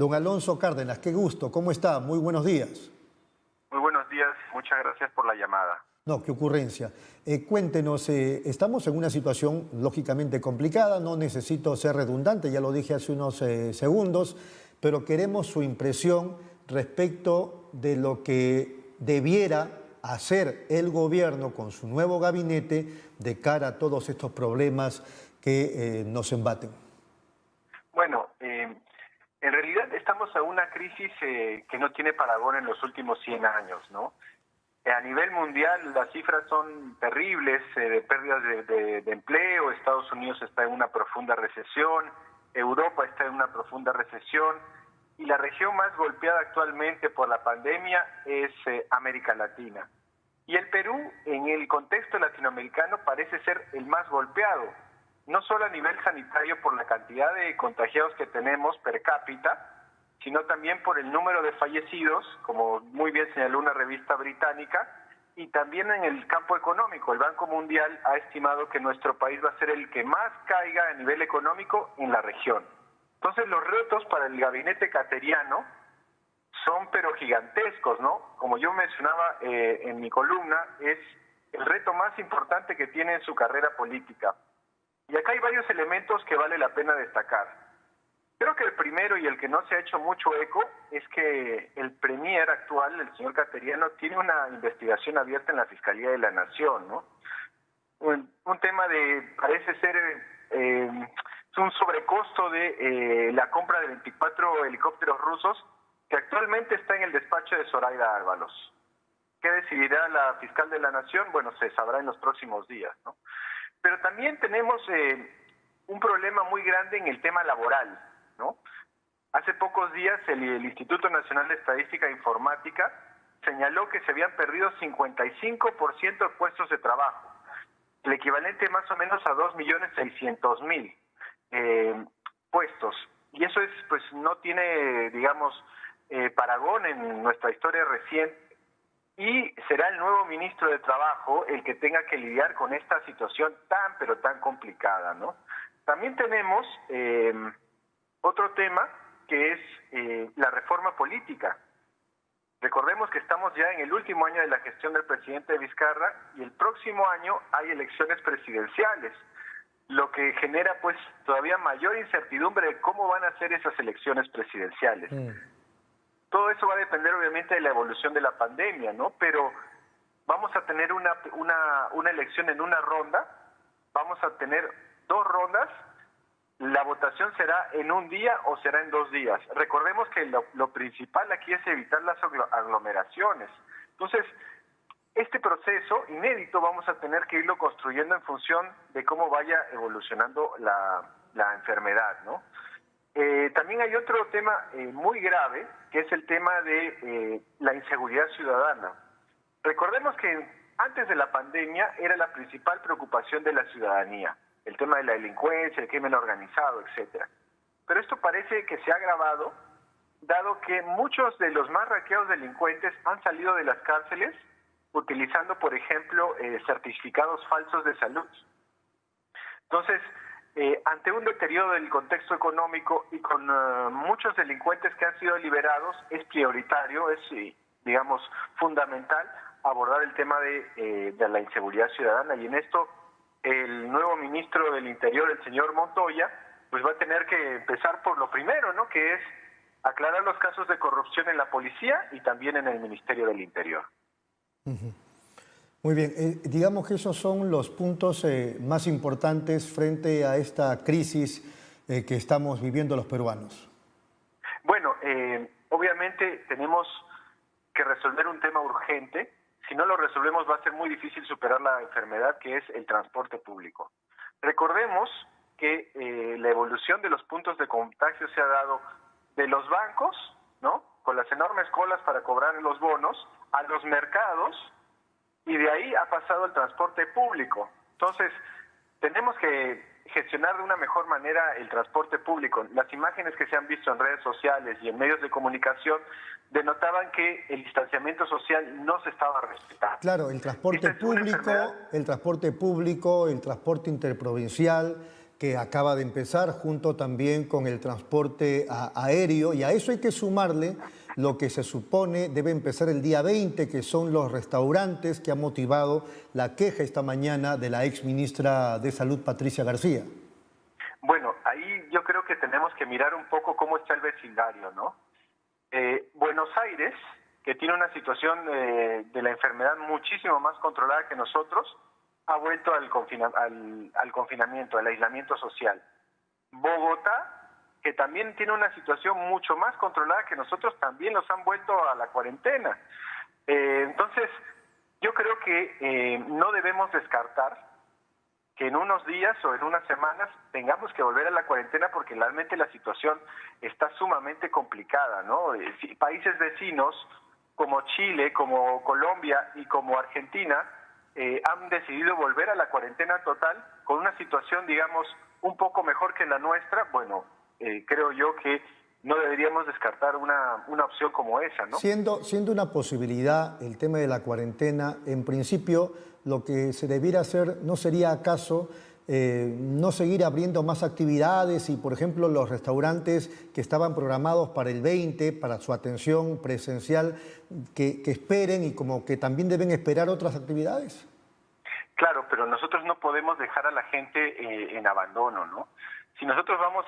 Don Alonso Cárdenas, qué gusto, ¿cómo está? Muy buenos días. Muy buenos días, muchas gracias por la llamada. No, qué ocurrencia. Cuéntenos, estamos en una situación lógicamente complicada, no necesito ser redundante, ya lo dije hace unos segundos, pero queremos su impresión respecto de lo que debiera hacer el gobierno con su nuevo gabinete de cara a todos estos problemas que nos embaten. Bueno, en realidad estamos en una crisis que no tiene parangón en los últimos 100 años, ¿no? A nivel mundial las cifras son terribles, de pérdidas de empleo. Estados Unidos está en una profunda recesión, Europa está en una profunda recesión y la región más golpeada actualmente por la pandemia es América Latina. Y el Perú, en el contexto latinoamericano, parece ser el más golpeado, no solo a nivel sanitario por la cantidad de contagiados que tenemos per cápita, sino también por el número de fallecidos, como muy bien señaló una revista británica, y también en el campo económico. El Banco Mundial ha estimado que nuestro país va a ser el que más caiga a nivel económico en la región. Entonces los retos para el gabinete cateriano son pero gigantescos, ¿no? Como yo mencionaba en mi columna, es el reto más importante que tiene en su carrera política. Y acá hay varios elementos que vale la pena destacar. Creo que el primero y el que no se ha hecho mucho eco es que el premier actual, el señor Cateriano, tiene una investigación abierta en la Fiscalía de la Nación, ¿no? Un tema parece ser un sobrecosto de la compra de 24 helicópteros rusos que actualmente está en el despacho de Zoraida Ábalos. ¿Qué decidirá la fiscal de la Nación? Bueno, se sabrá en los próximos días, ¿no? Pero también tenemos un problema muy grande en el tema laboral, ¿no? Hace pocos días el Instituto Nacional de Estadística e Informática señaló que se habían perdido 55% de puestos de trabajo, el equivalente más o menos a 2.600.000 puestos. Y eso es, pues, no tiene, digamos, parangón en nuestra historia reciente. Y será el nuevo ministro de Trabajo el que tenga que lidiar con esta situación tan, pero tan complicada, ¿no? También tenemos otro tema que es la reforma política. Recordemos que estamos ya en el último año de la gestión del presidente Vizcarra y el próximo año hay elecciones presidenciales, lo que genera pues todavía mayor incertidumbre de cómo van a ser esas elecciones presidenciales. Todo eso va a depender obviamente de la evolución de la pandemia, ¿no? Pero vamos a tener una elección en una ronda, vamos a tener 2 rondas, la votación será en un día o será en 2 días. Recordemos que lo principal aquí es evitar las aglomeraciones. Entonces, este proceso inédito vamos a tener que irlo construyendo en función de cómo vaya evolucionando la enfermedad, ¿no? También hay otro tema muy grave, que es el tema de la inseguridad ciudadana. Recordemos que antes de la pandemia era la principal preocupación de la ciudadanía, el tema de la delincuencia, el crimen organizado, etcétera. Pero esto parece que se ha agravado, dado que muchos de los más raqueados delincuentes han salido de las cárceles utilizando, por ejemplo, certificados falsos de salud. Entonces, ante un deterioro del contexto económico y con muchos delincuentes que han sido liberados, es prioritario, es, digamos, fundamental abordar el tema de la inseguridad ciudadana. Y en esto, el nuevo ministro del Interior, el señor Montoya, pues va a tener que empezar por lo primero, ¿no? Que es aclarar los casos de corrupción en la policía y también en el Ministerio del Interior. Muy bien, digamos que esos son los puntos más importantes frente a esta crisis que estamos viviendo los peruanos. Bueno, obviamente tenemos que resolver un tema urgente. Si no lo resolvemos va a ser muy difícil superar la enfermedad, que es el transporte público. Recordemos que la evolución de los puntos de contagio se ha dado de los bancos, ¿no?, con las enormes colas para cobrar los bonos, a los mercados, y de ahí ha pasado el transporte público. Entonces, tenemos que gestionar de una mejor manera el transporte público. Las imágenes que se han visto en redes sociales y en medios de comunicación denotaban que el distanciamiento social no se estaba respetando. Claro, el transporte público, el transporte interprovincial, que acaba de empezar, junto también con el transporte aéreo, y a eso hay que sumarle lo que se supone debe empezar el día 20, que son los restaurantes, que ha motivado la queja esta mañana de la ex ministra de Salud, Patricia García. Bueno, ahí yo creo que tenemos que mirar un poco cómo está el vecindario, ¿no? Buenos Aires, que tiene una situación de la enfermedad muchísimo más controlada que nosotros, ha vuelto al confinamiento, al aislamiento social. Bogotá, que también tiene una situación mucho más controlada que nosotros, también los han vuelto a la cuarentena. Entonces, yo creo que no debemos descartar que en unos días o en unas semanas tengamos que volver a la cuarentena, porque realmente la situación está sumamente complicada, ¿no? Países vecinos como Chile, como Colombia y como Argentina han decidido volver a la cuarentena total con una situación, digamos, un poco mejor que la nuestra. Bueno, creo yo que no deberíamos descartar una opción como esa, ¿no? Siendo una posibilidad el tema de la cuarentena, en principio lo que se debiera hacer no sería acaso no seguir abriendo más actividades y, por ejemplo, los restaurantes que estaban programados para el 20, para su atención presencial, que esperen y como que también deben esperar otras actividades. Claro, pero nosotros no podemos dejar a la gente en abandono, ¿no? Si nosotros vamos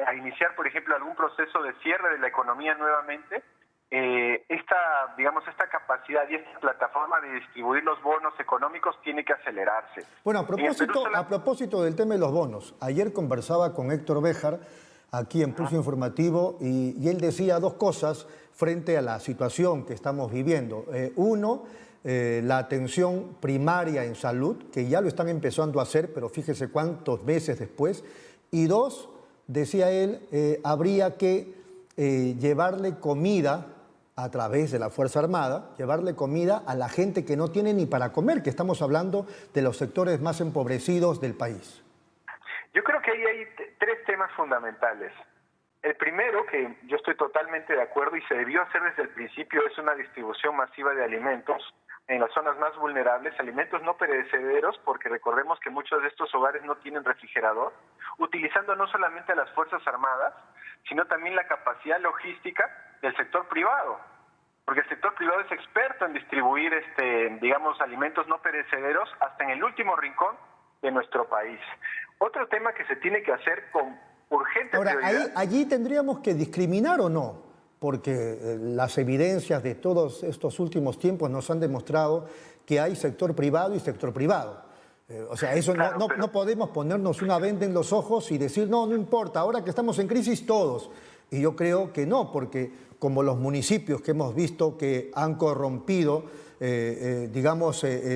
a iniciar, por ejemplo, algún proceso de cierre de la economía nuevamente, esta capacidad y esta plataforma de distribuir los bonos económicos tiene que acelerarse. Bueno, a propósito del tema de los bonos, ayer conversaba con Héctor Béjar aquí en Pulso Informativo y él decía dos cosas frente a la situación que estamos viviendo. Uno, la atención primaria en salud, que ya lo están empezando a hacer, pero fíjese cuántos meses después. Y dos, decía él, habría que llevarle comida a través de la Fuerza Armada, llevarle comida a la gente que no tiene ni para comer, que estamos hablando de los sectores más empobrecidos del país. Yo creo que ahí hay tres temas fundamentales. El primero, que yo estoy totalmente de acuerdo y se debió hacer desde el principio, es una distribución masiva de alimentos en las zonas más vulnerables, alimentos no perecederos, porque recordemos que muchos de estos hogares no tienen refrigerador, utilizando no solamente a las Fuerzas Armadas, sino también la capacidad logística del sector privado, porque el sector privado es experto en distribuir, alimentos no perecederos hasta en el último rincón de nuestro país. Otro tema que se tiene que hacer con urgente prioridad. Allí tendríamos que discriminar o no, porque las evidencias de todos estos últimos tiempos nos han demostrado que hay sector privado y sector privado. Eso claro, no podemos ponernos una venda en los ojos y decir, no importa, ahora que estamos en crisis todos. Y yo creo que no, porque como los municipios que hemos visto que han corrompido,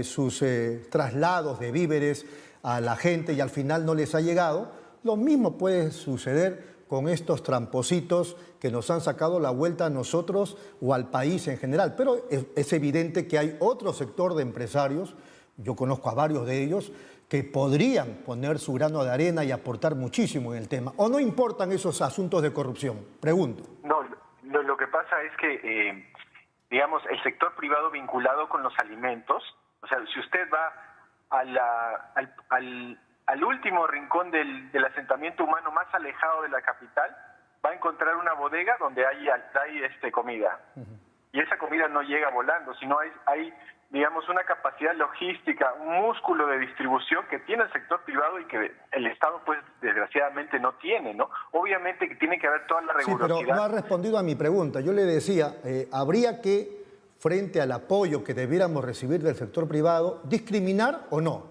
sus traslados de víveres a la gente y al final no les ha llegado, lo mismo puede suceder con estos trampositos que nos han sacado la vuelta a nosotros o al país en general. Pero es evidente que hay otro sector de empresarios, yo conozco a varios de ellos, que podrían poner su grano de arena y aportar muchísimo en el tema. ¿O no importan esos asuntos de corrupción? Pregunto. No, lo que pasa es que, el sector privado vinculado con los alimentos, o sea, si usted va al último rincón del asentamiento humano más alejado de la capital, va a encontrar una bodega donde hay comida. Y esa comida no llega volando, sino hay una capacidad logística, un músculo de distribución que tiene el sector privado y que el Estado, pues, desgraciadamente no tiene, ¿no? Obviamente que tiene que haber toda la rigurosidad. Sí, pero no ha respondido a mi pregunta. Yo le decía, ¿habría que, frente al apoyo que debiéramos recibir del sector privado, discriminar o no?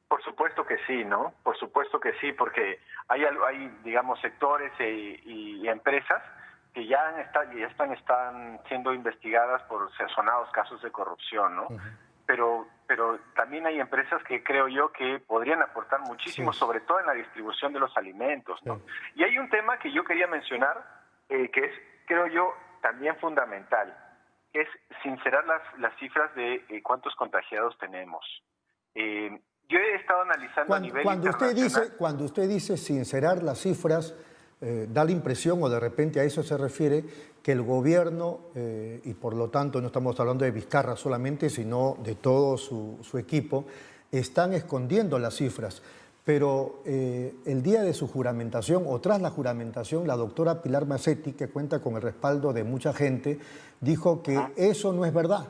Por supuesto que sí, ¿no? Por supuesto que sí, porque hay sectores y empresas que ya están siendo investigadas por sonados casos de corrupción, ¿no? Pero también hay empresas que creo yo que podrían aportar muchísimo, sobre todo en la distribución de los alimentos, ¿no? Y hay un tema que yo quería mencionar, que es, creo yo, también fundamental, que es sincerar las cifras de cuántos contagiados tenemos. Yo he estado analizando a nivel internacional. Cuando usted dice sincerar las cifras, da la impresión, o de repente a eso se refiere, que el gobierno, y por lo tanto no estamos hablando de Vizcarra solamente, sino de todo su equipo, están escondiendo las cifras. pero el día de su juramentación o tras la juramentación, la doctora Pilar Macetti, que cuenta con el respaldo de mucha gente, dijo que eso no es verdad,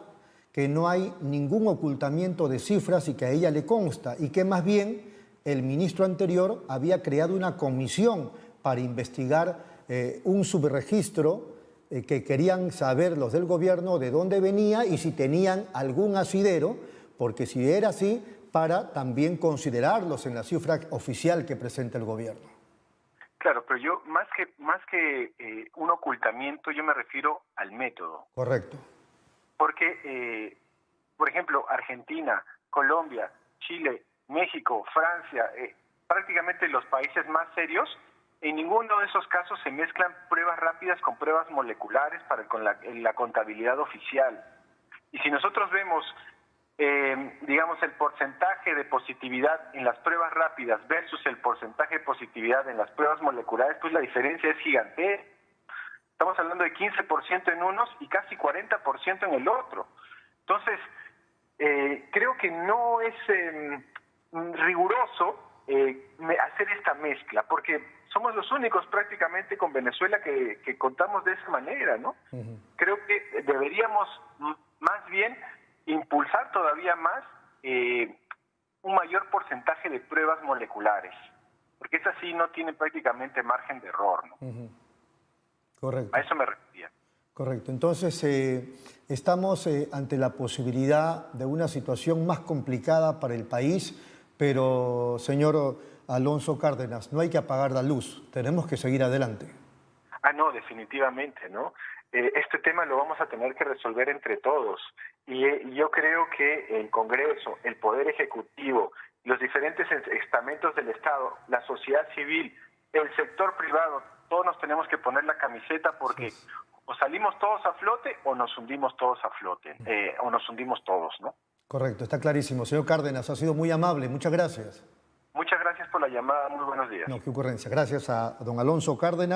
que no hay ningún ocultamiento de cifras y que a ella le consta y que más bien el ministro anterior había creado una comisión para investigar un subregistro que querían saber los del gobierno de dónde venía y si tenían algún asidero, porque si era así, para también considerarlos en la cifra oficial que presenta el gobierno. Claro, pero yo más que un ocultamiento, yo me refiero al método. Correcto. Porque, por ejemplo, Argentina, Colombia, Chile, México, Francia, prácticamente los países más serios, en ninguno de esos casos se mezclan pruebas rápidas con pruebas moleculares con la contabilidad oficial. Y si nosotros vemos, digamos, el porcentaje de positividad en las pruebas rápidas versus el porcentaje de positividad en las pruebas moleculares, pues la diferencia es gigantesca. Estamos hablando de 15% en unos y casi 40% en el otro. Entonces, creo que no es riguroso hacer esta mezcla, porque somos los únicos prácticamente con Venezuela que contamos de esa manera, ¿no? Creo que deberíamos más bien impulsar todavía más un mayor porcentaje de pruebas moleculares, porque esas sí no tienen prácticamente margen de error, ¿no? Correcto. A eso me refería. Correcto. Entonces, estamos ante la posibilidad de una situación más complicada para el país, pero, señor Alonso Cárdenas, no hay que apagar la luz, tenemos que seguir adelante. No, definitivamente, ¿no? Este tema lo vamos a tener que resolver entre todos. Y yo creo que el Congreso, el Poder Ejecutivo, los diferentes estamentos del Estado, la sociedad civil, el sector privado, todos nos tenemos que poner la camiseta porque o salimos todos a flote o nos hundimos todos a flote, o nos hundimos todos, ¿no? Correcto, está clarísimo. Señor Cárdenas, ha sido muy amable, muchas gracias. Muchas gracias por la llamada, muy buenos días. No, qué ocurrencia. Gracias a don Alonso Cárdenas.